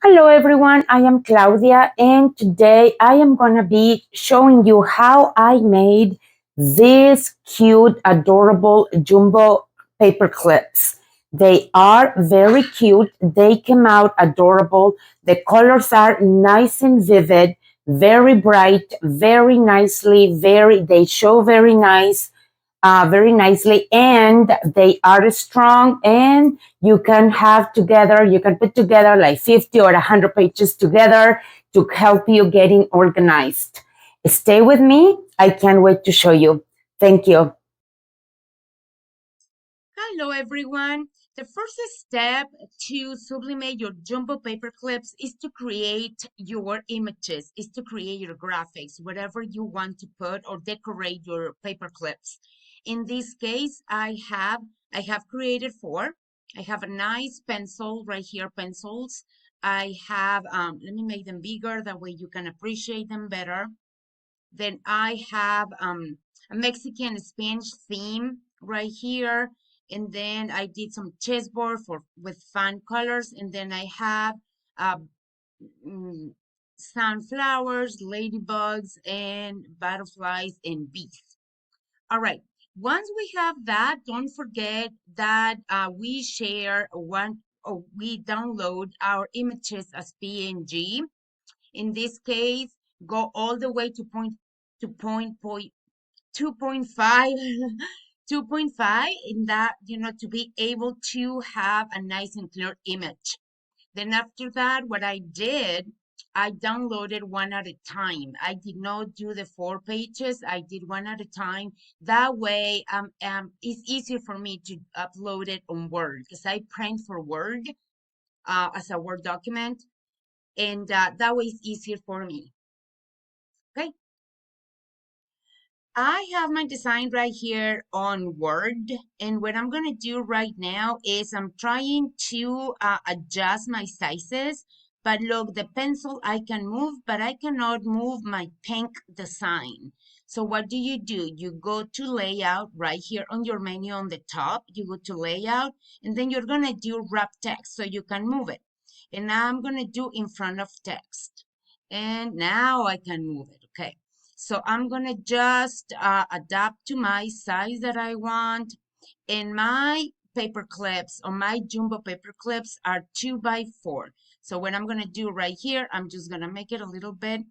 Hello everyone, I am Claudia and today I am going to be showing you how I made these cute, adorable jumbo paper clips. They are very cute. They came out adorable. The colors are nice and vivid, very bright, very nicely, they show very nicely, and they are strong, and you can put together like 50 or 100 pages together to help you getting organized. Stay with me. I can't wait to show you. Thank you. Hello everyone. The first step to sublimate your jumbo paper clips is to create your images, is to create your graphics, whatever you want to put or decorate your paper clips. In this case, I have created four. I have a nice pencil right here, pencils. I have let me make them bigger, that way you can appreciate them better. Then I have a Mexican Spanish theme right here. And then I did some chessboard with fun colors. And then I have uh, mm, sunflowers, ladybugs, and butterflies and bees. All right. Once we have that, don't forget that we share one, or we download our images as PNG. In this case, go all the way to point 2.5 2.5 in that, to be able to have a nice and clear image. Then after that, what I did, I downloaded one at a time. I did not do the 4 pages. I did one at a time. That way, it's easier for me to upload it on Word because I print for Word as a Word document, and that way it's easier for me. Okay. I have my design right here on Word, and what I'm gonna do right now is I'm trying to adjust my sizes. But look, the pencil I can move, but I cannot move my pink design. So what do? You go to layout right here on your menu on the top. You go to layout, and then you're gonna do wrap text so you can move it. And now I'm gonna do in front of text. And now I can move it, okay. So I'm gonna just adapt to my size that I want. And my paper clips, or my jumbo paper clips, are 2 by 4. So what I'm gonna do right here, I'm just gonna make it a little bit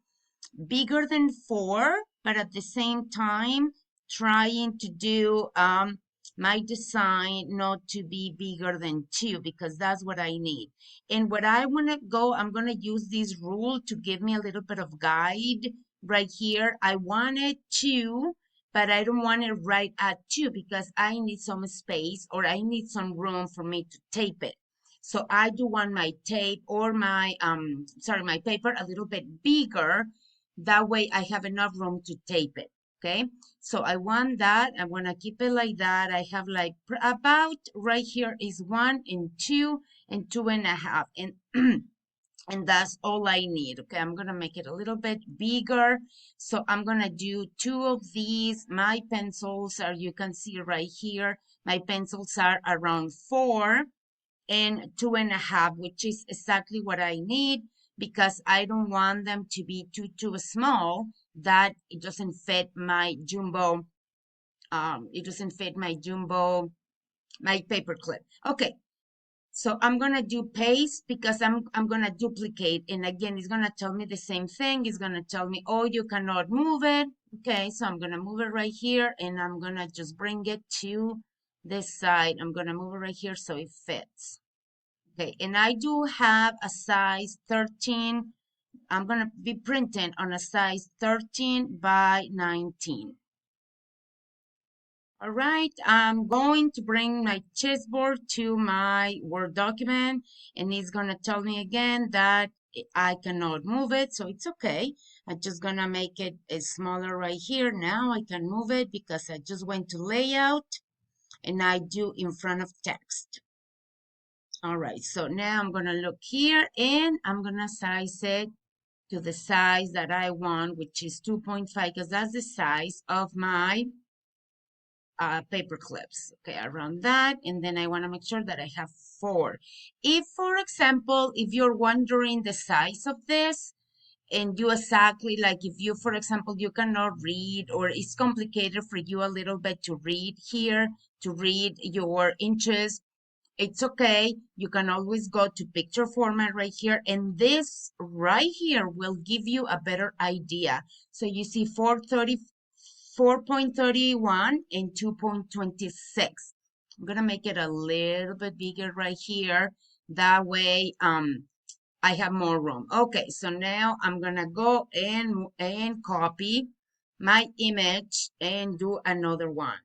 bigger than 4, but at the same time, trying to do my design not to be bigger than 2 because that's what I need. And what I want to go, I'm going to use this rule to give me a little bit of guide right here. I wanted 2, but I don't want it right at 2 because I need some space, or I need some room for me to tape it. So I do want my tape, or my paper a little bit bigger. That way I have enough room to tape it. Okay. So I want that. I'm going to keep it like that. I have like about right here is 1 and 2 and 2.5. And that's all I need. Okay. I'm going to make it a little bit bigger. So I'm going to do 2 of these. My pencils are, you can see right here, my pencils are around 4 and 2.5, which is exactly what I need because I don't want them to be too small that it doesn't fit my jumbo. It doesn't fit my jumbo, my paper clip. Okay, so I'm gonna do paste because I'm gonna duplicate, and again it's gonna tell me the same thing. It's gonna tell me, oh, you cannot move it. Okay, so I'm gonna move it right here, and I'm gonna just bring it to this side. I'm gonna move it right here so it fits. Okay, and I do have a size 13. I'm going to be printing on a size 13 by 19. All right, I'm going to bring my chessboard to my Word document, and it's going to tell me again that I cannot move it, so it's okay. I'm just going to make it smaller right here. Now I can move it because I just went to layout, and I do in front of text. All right, so now I'm gonna look here and I'm gonna size it to the size that I want, which is 2.5, because that's the size of my paper clips, okay, around that. And then I want to make sure that I have 4. If, for example, if you're wondering the size of this, and you exactly like if you, for example, you cannot read or it's complicated for you a little bit to read here, to read your inches, it's okay. You can always go to picture format right here, and this right here will give you a better idea. So you see 4.31 and 2.26. I'm gonna make it a little bit bigger right here. That way, I have more room. Okay, so now I'm gonna go and copy my image and do another one.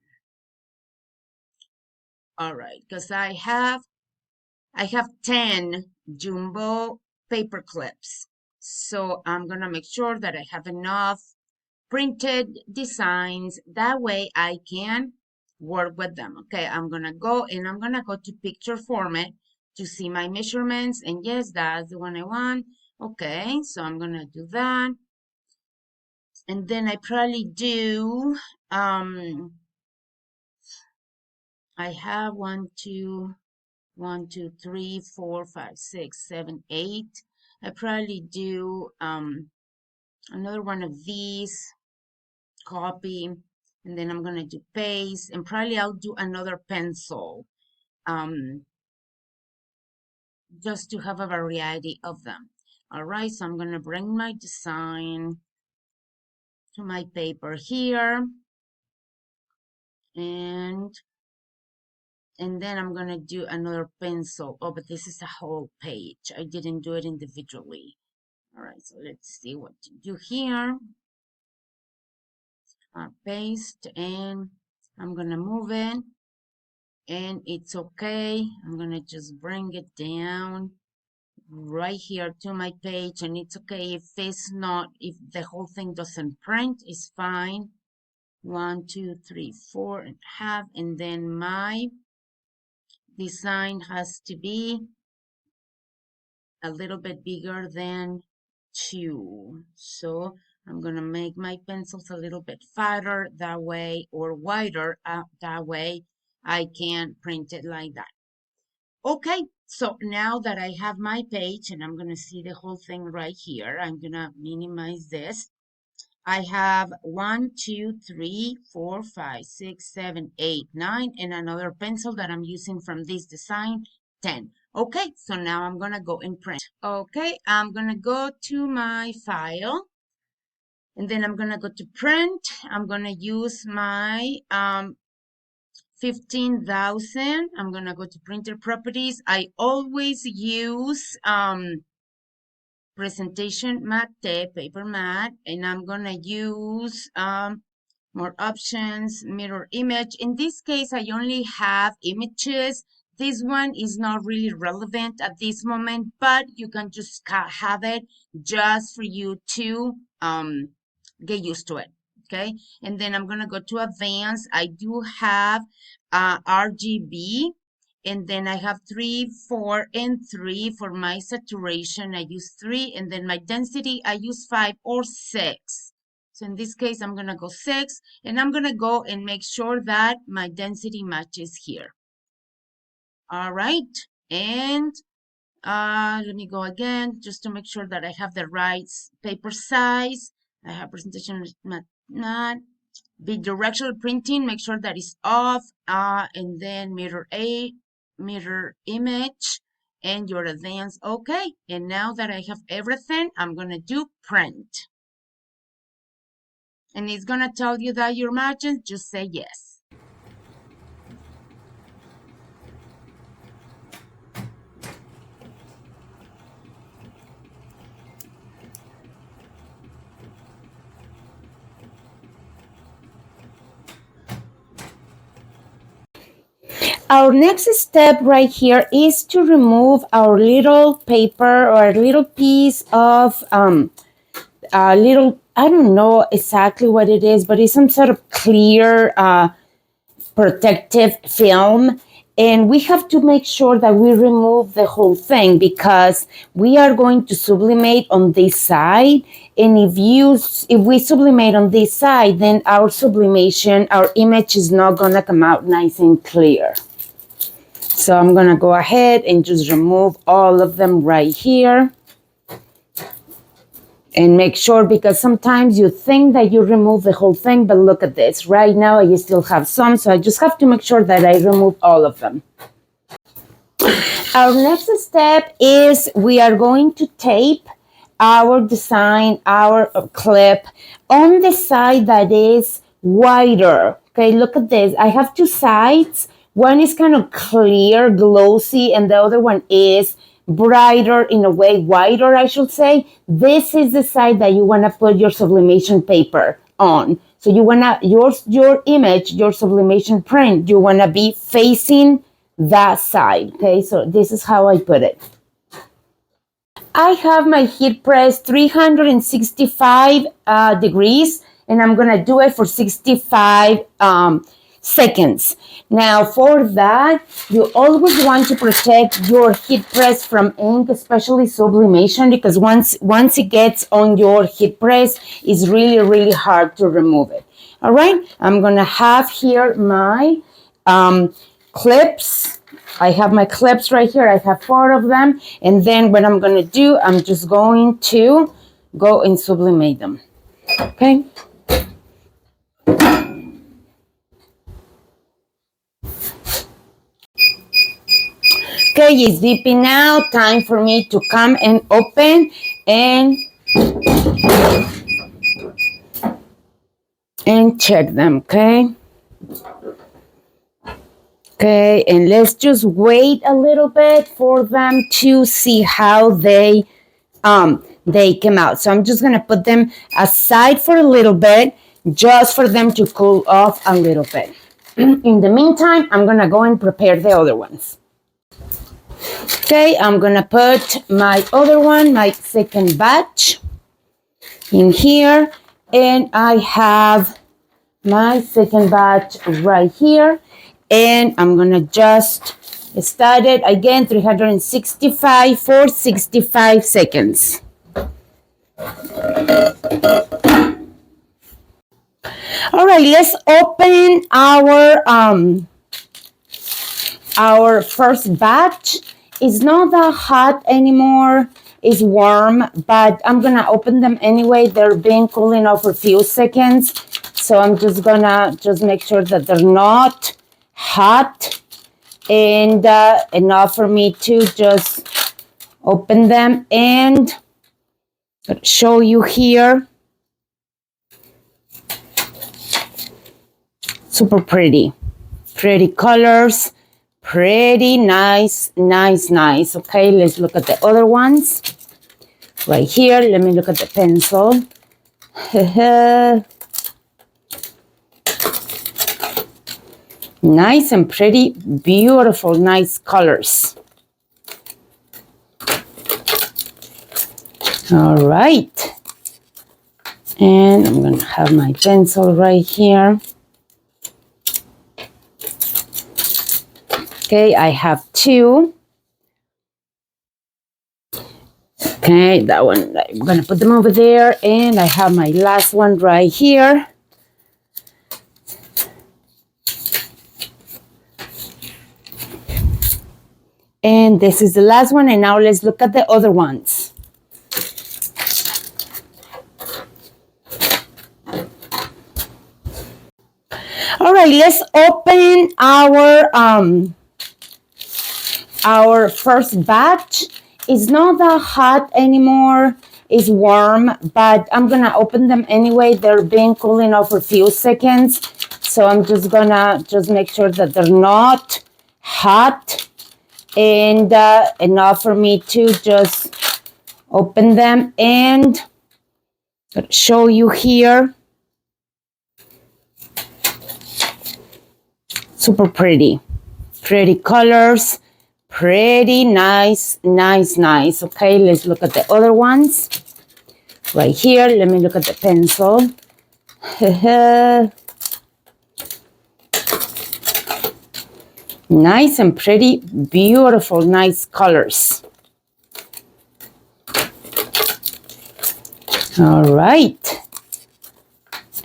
All right, because I have 10 jumbo paper clips. So I'm gonna make sure that I have enough printed designs. That way I can work with them. Okay, I'm gonna go and I'm gonna go to picture format to see my measurements. And yes, that's the one I want. Okay, so I'm gonna do that. And then I probably do, I have 1, 2, 1, 2, 3, 4, 5, 6, 7, 8. I probably do another one of these, copy, and then I'm gonna do paste, and probably I'll do another pencil, just to have a variety of them. All right, so I'm gonna bring my design to my paper here, and then I'm gonna do another pencil. Oh, but this is a whole page. I didn't do it individually. All right, so let's see what to do here. Paste, and I'm gonna move it, and it's okay. I'm gonna just bring it down right here to my page, and it's okay if it's not, if the whole thing doesn't print, it's fine. 1, 2, 3, 4 and a half, and then my design has to be a little bit bigger than 2. So I'm gonna make my pencils a little bit fatter that way, or wider that way I can print it like that. Okay, so now that I have my page and I'm gonna see the whole thing right here, I'm gonna minimize this. I have 1, 2, 3, 4, 5, 6, 7, 8, 9, and another pencil that I'm using from this design, 10. Okay, so now I'm gonna go and print. Okay, I'm gonna go to my file, and then I'm gonna go to print. I'm gonna use my 15,000. I'm gonna go to printer properties. I always use presentation matte, paper matte, and I'm gonna use more options, mirror image. In this case, I only have images. This one is not really relevant at this moment, but you can just have it just for you to get used to it. Okay, and then I'm gonna go to advanced. I do have RGB, and then I have 3, 4, and 3 for my saturation. I use 3, and then my density, I use 5 or 6. So in this case, I'm gonna go 6, and I'm gonna go and make sure that my density matches here. All right, and let me go again, just to make sure that I have the right paper size. I have presentation not be directional printing, make sure that is off, and then mirror image, and your advanced. Okay, and now that I have everything, I'm gonna do print. And it's gonna tell you that you're matching, just say yes. Our next step right here is to remove our little paper or a little piece of a little, I don't know exactly what it is, but it's some sort of clear protective film. And we have to make sure that we remove the whole thing because we are going to sublimate on this side. And if we sublimate on this side, then our sublimation, our image is not gonna come out nice and clear. So I'm gonna go ahead and just remove all of them right here. And make sure, because sometimes you think that you remove the whole thing, but look at this. Right now I still have some, so I just have to make sure that I remove all of them. Our next step is we are going to tape our design, our clip on the side that is wider. Okay, look at this. I have two sides. One is kind of clear, glossy, and the other one is brighter, in a way, wider, I should say. This is the side that you want to put your sublimation paper on. So you want to, your image, your sublimation print, you want to be facing that side. Okay, so this is how I put it. I have my heat press 365 degrees, and I'm going to do it for 65 seconds. Now for that, you always want to protect your heat press from ink, especially sublimation, because once it gets on your heat press, it's really hard to remove it. All right, I'm going to have here my clips. I have my clips right here. I have 4 of them. And then what I'm going to do, I'm just going to go and sublimate them. Okay. Okay, it's dipping now. Time for me to come and open and check them, okay? Okay, and let's just wait a little bit for them to see how they came out. So I'm just gonna put them aside for a little bit, just for them to cool off a little bit. In the meantime, I'm gonna go and prepare the other ones. Okay, I'm gonna put my other one, my second batch, in here, and I have my second batch right here, and I'm gonna just start it again, 365 for 65 seconds. All right, let's open our first batch. It's not that hot anymore. It's warm, but I'm gonna open them anyway. They're been cooling off for a few seconds. So I'm just gonna make sure that they're not hot and enough for me to just open them and show you here. Super pretty colors. Pretty nice. Okay, let's look at the other ones. Right here, let me look at the pencil. Nice and pretty, beautiful, nice colors. All right. And I'm gonna have my pencil right here. Okay, I have 2. Okay, that one, I'm gonna put them over there, and I have my last one right here. And this is the last one, and now let's look at the other ones. All right, let's open our first batch. It's not that hot anymore. It's warm, but I'm gonna open them anyway. They're been cooling off for a few seconds. So I'm just gonna make sure that they're not hot and enough for me to just open them and show you here. Super pretty colors. Pretty nice. Okay, let's look at the other ones. Right here, let me look at the pencil. Nice and pretty, beautiful, nice colors. All right.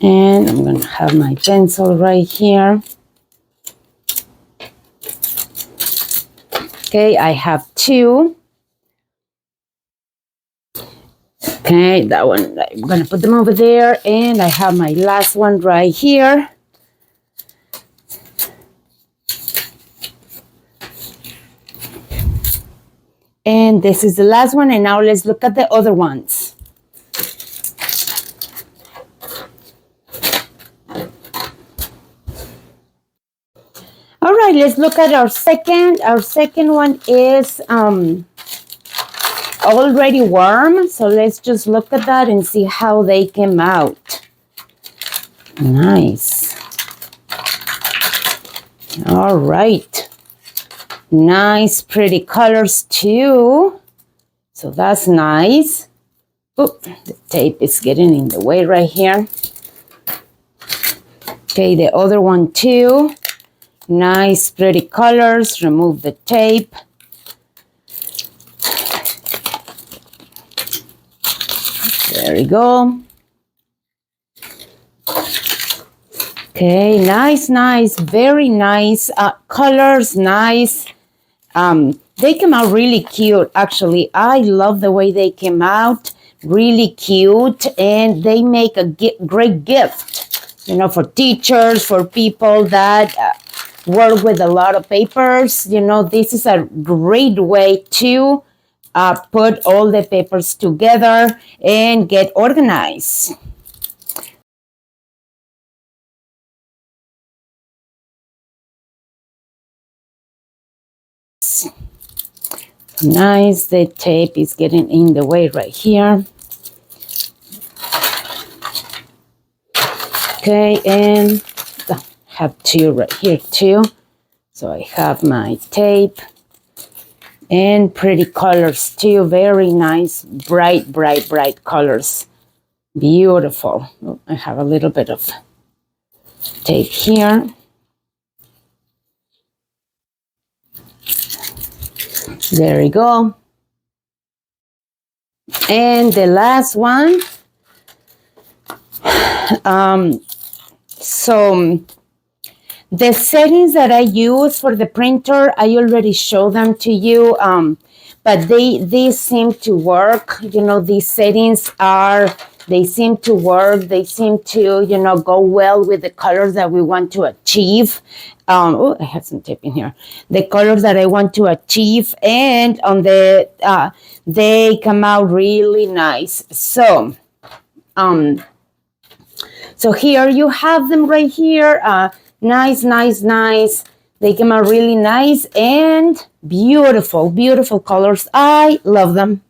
And I'm going to have my pencil right here. Okay, I have 2. Okay, that one, I'm going to put them over there. And I have my last one right here. And this is the last one. And now let's look at the other ones. All right, let's look at our second. Our second one is already warm. So let's just look at that and see how they came out. Nice. All right. Nice, pretty colors too. So that's nice. Oop, the tape is getting in the way right here. Okay, the other one too. Nice, pretty colors. Remove the tape. There we go. Okay, nice, nice, very nice. Colors, nice. They came out really cute, actually. I love the way they came out. Really cute. And they make a great gift, you know, for teachers, for people that work with a lot of papers. You know, this is a great way to put all the papers together and get organized. Nice, the tape is getting in the way right here. Okay, and I have 2 right here too. So I have my tape and pretty colors too. Very nice, bright, bright, bright colors. Beautiful. Oh, I have a little bit of tape here. There we go. And the last one. So the settings that I use for the printer, I already showed them to you, but they seem to work. You know, these settings they seem to work. They seem to, you know, go well with the colors that we want to achieve. Oh, I have some tape in here. The colors that I want to achieve, and on the they come out really nice. So, so here you have them right here. Nice, nice, nice. They came out really nice and beautiful, beautiful colors. I love them.